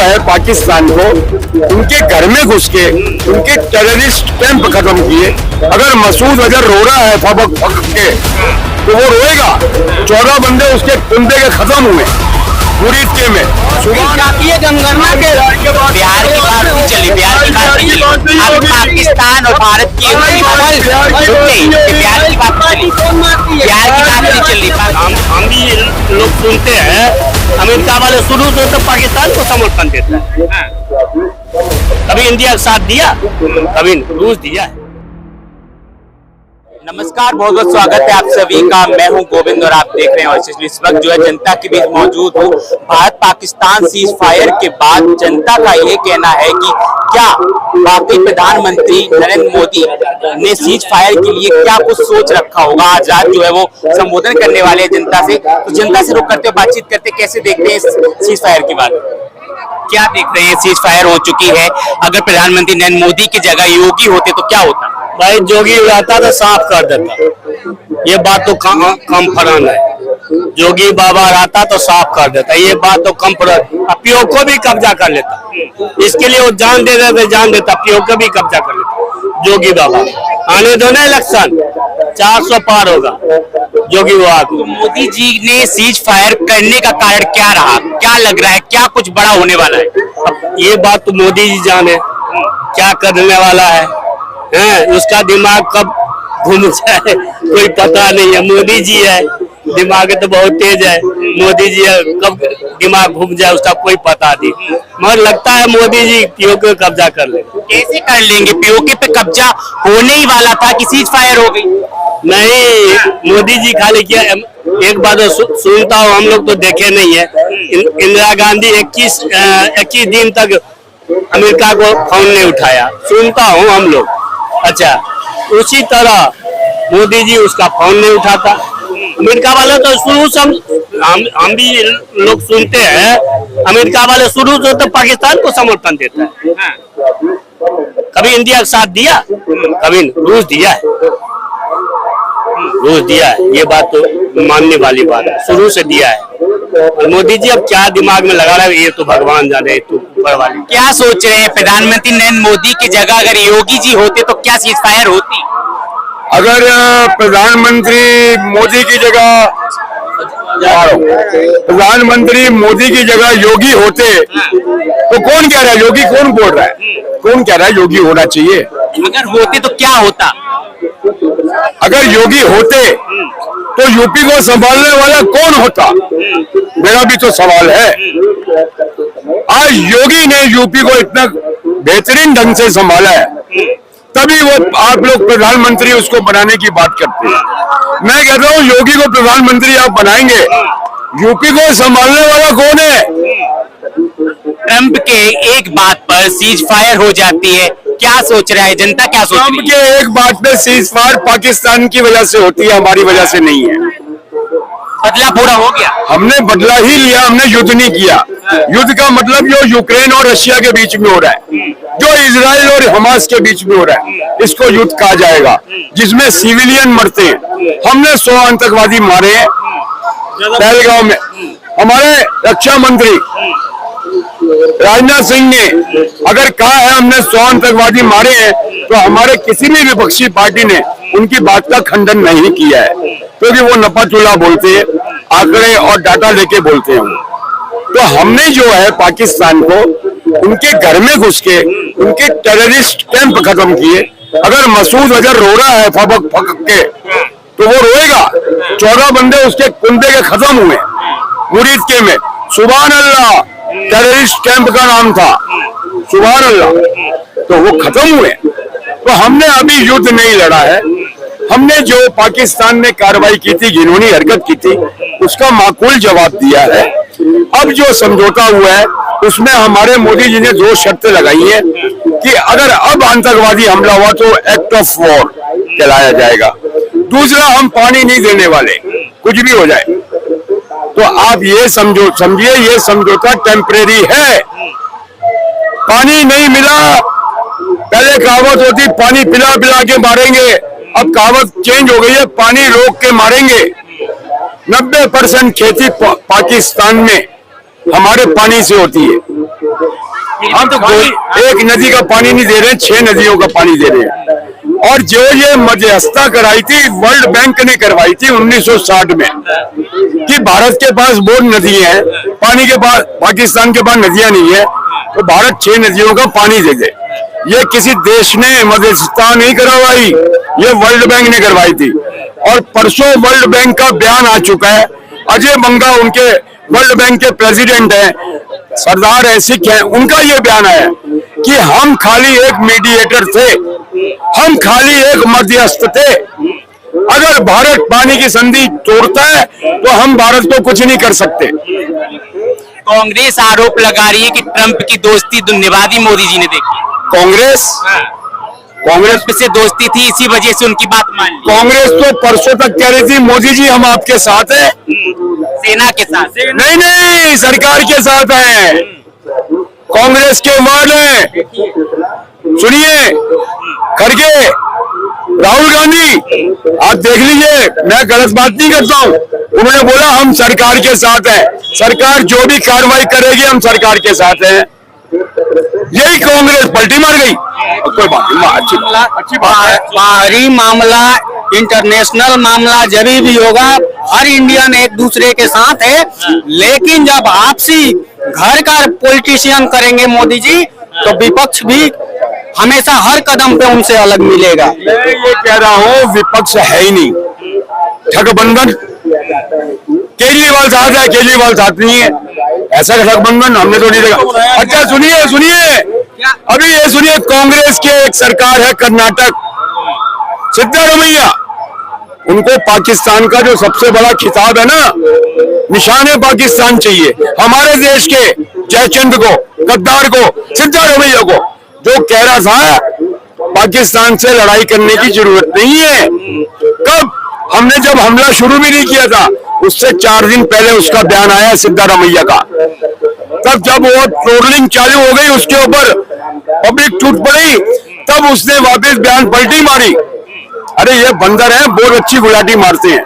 है पाकिस्तान को उनके घर में घुस के उनके टेररिस्ट कैंप खत्म किए। अगर मसूद अजहर रो रहा है फबक फक के तो वो रोएगा। 14 बंदे उसके कुंदे के खत्म हुए मुरीद के में। जनगणना के बिहार की बात नहीं चली, बिहार की बात नहीं चली। अब पाकिस्तान और भारत की बिहार की बात चली, बिहार की बात नहीं चली। हम भी लोग सुनते हैं, अमेरिका वाले शुरू से तो पाकिस्तान को समर्थन देता है। कभी इंडिया का साथ दिया, कभी रूस दिया है। नमस्कार, बहुत बहुत स्वागत है आप सभी का। मैं हूं गोविंद और आप देख रहे हैं और इस वक्त जो है जनता के बीच मौजूद हूं। भारत पाकिस्तान सीज फायर के बाद जनता का ये कहना है कि क्या वाकई प्रधानमंत्री नरेंद्र मोदी ने सीज फायर के लिए क्या कुछ सोच रखा होगा। आज रात जो है वो संबोधन करने वाले हैं जनता से, तो जनता से रुक करते बातचीत करते कैसे देखते हैं सीज फायर की बात, क्या देख रहे हैं। सीज फायर हो चुकी है, अगर प्रधानमंत्री नरेंद्र मोदी की जगह योगी होते तो क्या होता। भाई जोगी रहता तो साफ कर देता, ये बात तो कम फरान है। जोगी बाबा रहता तो साफ कर देता, ये बात तो कम फरान। पीओ को भी कब्जा कर लेता, इसके लिए वो जान दे देते, जान देता, पीओ को भी कब्जा कर लेता जोगी बाबा। आने दो ना इलेक्शन, 400 पार होगा जोगी बाबा को। तो मोदी जी ने सीज फायर करने का कारण क्या रहा, क्या लग रहा है, क्या कुछ बड़ा होने वाला है। अब ये बात तो मोदी जी जाने क्या करने वाला है, उसका दिमाग कब घूम जाए कोई पता नहीं है। मोदी जी है, दिमाग तो बहुत तेज है मोदी जी है, कब दिमाग घूम जाए उसका कोई पता नहीं। मगर लगता है मोदी जी पीओके पे कब्जा कर लेंगे। कैसे कर लेंगे, पीओके पे कब्जा होने ही वाला था कि सीज फायर हो गई। नहीं, मोदी जी खाली किया। एक बात सुनता हूँ, हम लोग तो देखे नहीं है, इंदिरा गांधी 21 दिन तक अमेरिका को फोन नहीं उठाया, सुनता हूँ हम लोग। अच्छा, उसी तरह मोदी जी उसका फोन नहीं उठाता। अमेरिका वाले तो शुरू से हम भी लोग सुनते हैं, अमेरिका वाले शुरू से तो पाकिस्तान को समर्थन देता है। कभी इंडिया का साथ दिया, कभी रूस दिया है, रूस दिया है, ये बात तो मानने वाली बात है, शुरू से दिया है। और मोदी जी अब क्या दिमाग में लगा रहा है ये तो भगवान जाने, तो ऊपर वाले क्या सोच रहे हैं। प्रधानमंत्री नरेंद्र मोदी की जगह अगर योगी जी होते तो क्या सीज फायर होती। अगर प्रधानमंत्री मोदी की जगह योगी होते तो कौन कह रहा है, योगी कौन बोल रहा है, कौन कह रहा है योगी होना चाहिए। अगर होते तो क्या होता। अगर योगी होते तो यूपी को संभालने वाला कौन होता, मेरा भी तो सवाल है। आज योगी ने यूपी को इतना बेहतरीन ढंग से संभाला है, तभी वो आप लोग प्रधानमंत्री उसको बनाने की बात करते हैं। मैं कहता हूँ योगी को प्रधानमंत्री आप बनाएंगे, यूपी को संभालने वाला कौन है। ट्रंप के एक बात पर सीज फायर हो जाती है, क्या सोच रहा है जनता, क्या सोच रही है। ट्रंप के एक बात पे सीज फायर पाकिस्तान की वजह से होती है, हमारी वजह से नहीं है। बदला पूरा हो गया, हमने बदला ही लिया, हमने युद्ध नहीं किया। युद्ध का मतलब जो यूक्रेन और रशिया के बीच में हो रहा है, जो इजराइल और हमास के बीच में हो रहा है, इसको युद्ध कहा जाएगा, जिसमें सिविलियन मरते हैं। हमने 100 आतंकवादी मारे हैं पहलगांव में। हमारे रक्षा मंत्री राजनाथ सिंह ने अगर कहा है हमने 100 आतंकवादी मारे हैं, तो हमारे किसी भी विपक्षी पार्टी ने उनकी बात का खंडन नहीं किया है, क्योंकि वो नपाचुला बोलते हैं, आंकड़े और डाटा लेके बोलते हैं। तो हमने जो है पाकिस्तान को उनके घर में घुस के उनके टेररिस्ट कैंप खत्म किए। अगर मसूद अजहर रो रहा है फबक फक के तो वो रोएगा। 14 बंदे उसके कुंदे के खत्म हुए मुरीद के में। सुभान अल्लाह, टेररिस्ट कैंप का नाम था, सुभान अल्लाह। तो वो खत्म हुए। तो हमने अभी युद्ध नहीं लड़ा है, हमने जो पाकिस्तान में कार्रवाई की थी, घिनौनी हरकत की थी, उसका माकूल जवाब दिया है। अब जो समझौता हुआ है उसमें हमारे मोदी जी ने 2 शर्तें लगाई है कि अगर अब आतंकवादी हमला हुआ तो एक्ट ऑफ वॉर चलाया जाएगा। दूसरा, हम पानी नहीं देने वाले, कुछ भी हो जाए। तो आप ये समझिए ये समझौता टेम्परेरी है। पानी नहीं मिला, पहले कहावत होती पानी पिला पिला के मारेंगे, अब कहावत चेंज हो गई है पानी रोक के मारेंगे। 90% खेती पाकिस्तान में हमारे पानी से होती है। हम तो एक नदी का पानी नहीं दे रहे हैं, 6 नदियों का पानी दे रहे हैं। और जो ये मध्यस्थता कराई थी वर्ल्ड बैंक ने करवाई थी 1960 में कि भारत के पास बहुत नदी है, पानी के पास पाकिस्तान के पास नदियां नहीं है, तो भारत 6 नदियों का पानी दे दे। ये किसी देश ने मध्यस्थता नहीं करवाई, ये वर्ल्ड बैंक ने करवाई थी। और परसों वर्ल्ड बैंक का बयान आ चुका है, अजय बंगा उनके वर्ल्ड बैंक के प्रेसिडेंट हैं, सरदार है, सिख हैं, उनका ये बयान है कि हम खाली एक मीडिएटर थे, हम खाली एक मध्यस्थ थे। अगर भारत पानी की संधि तोड़ता है तो हम भारत को कुछ नहीं कर सकते। कांग्रेस आरोप लगा रही है कि ट्रंप की दोस्ती निभा दी मोदी जी ने। देखी कांग्रेस से दोस्ती थी, इसी वजह से उनकी बात मान ली। कांग्रेस तो परसों तक कह रही थी मोदी जी हम आपके साथ हैं, सेना के साथ। नहीं नहीं, सरकार के साथ हैं। कांग्रेस के वर्ड हैं, सुनिए, खड़गे, राहुल गांधी, आप देख लीजिए, मैं गलत बात नहीं करता हूं। उन्होंने बोला हम सरकार के साथ हैं, सरकार जो भी कार्रवाई करेगी हम सरकार के साथ हैं। यही कांग्रेस पलटी मार गई। कोई बात नहीं, अच्छी बात है। बाहरी मामला, इंटरनेशनल मामला जब भी होगा, हर इंडियन एक दूसरे के साथ है, लेकिन जब आपसी घर का पॉलिटिशियन करेंगे मोदी जी, तो विपक्ष भी हमेशा हर कदम पे उनसे अलग मिलेगा। मैं ये कह रहा हूँ विपक्ष है ही नहीं, ठगबंधन केजरीवाल साथ है, केजरीवाल साथ नहीं है, ऐसा ठगबंधन हमने तो नहीं देखा। अच्छा सुनिए सुनिए, अभी ये सुनिए, कांग्रेस की एक सरकार है कर्नाटक, सिद्धारमैया, उनको पाकिस्तान का जो सबसे बड़ा खिताब है ना, निशान है पाकिस्तान चाहिए। हमारे देश के जयचंद को, गद्दार को, सिद्धारमैया को, जो कह रहा था पाकिस्तान से लड़ाई करने की जरूरत नहीं है। कब हमने जब हमला शुरू भी नहीं किया था, उससे 4 दिन पहले उसका बयान आया सिद्धारमैया का। तब जब वो ट्रोलिंग चालू हो गई, उसके ऊपर पब्लिक टूट पड़ी, तब उसने वापस बयान पलटी मारी। अरे ये बंदर हैं, बहुत अच्छी गुलाटी मारते हैं।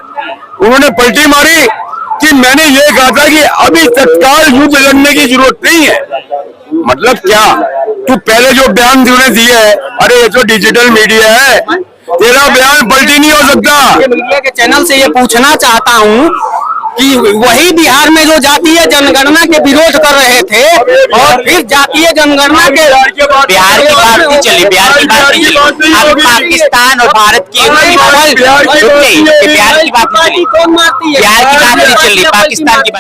उन्होंने पलटी मारी कि मैंने ये कहा था कि अभी तत्काल युद्ध लड़ने की जरूरत नहीं है। मतलब क्या, तू पहले जो बयान तूने दिए है, अरे ये तो डिजिटल मीडिया है, तेरा बयान पलटी नहीं हो सकता। मीडिया के चैनल से ये पूछना चाहता हूँ कि वही बिहार में जो जातीय जनगणना के विरोध कर रहे थे, और फिर जातीय जनगणना के बिहार की बात नहीं चली, बिहार की बात नहीं चली। अब पाकिस्तान और भारत की बिहार की बात नहीं चली, बिहार की बात नहीं चली, पाकिस्तान की बात